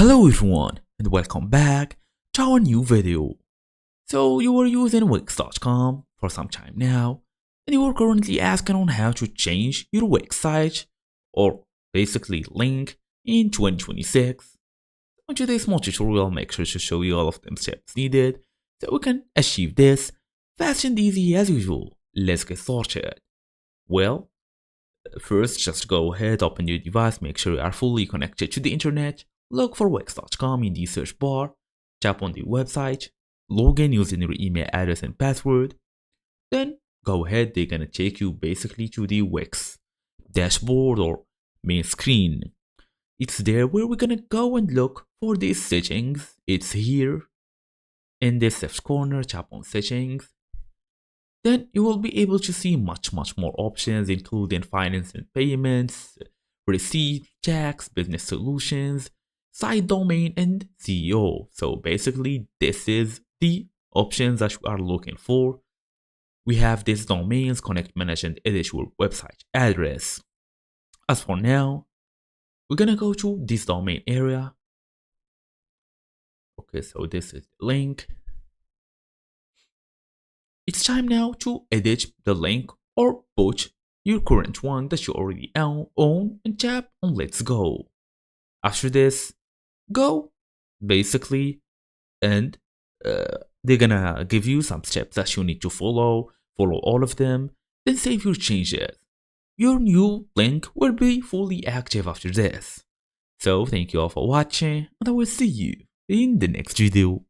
Hello everyone and welcome back to our new video. So you are using Wix.com for some time now and you are currently asking on how to change your Wix site or basically link in 2026. On today's small tutorial, I'll make sure to show you all of the steps needed so we can achieve this fast and easy as usual. Let's get started. Well, first just go ahead, open your device, make sure you are fully connected to the internet. Look for Wix.com in the search bar, tap on the website, log in using your email address and password. Then go ahead, they're gonna take you basically to the Wix dashboard or main screen. It's there where we're gonna go and look for these settings. It's here in this left corner, tap on settings. Then you will be able to see much more options including finance and payments, receipt, tax, business solutions, site domain and SEO. So basically this is the options that we are looking for. We have these domains, connect, manage and edit your website address. As for now, we're gonna go to this domain area. Okay, so this is the link. It's time now to edit the link or put your current one that you already own and tap on let's go. After this, go basically and they're gonna give you some steps that you need to follow all of them, then save your changes. Your new link will be fully active after this. So thank you all for watching and I will see you in the next video.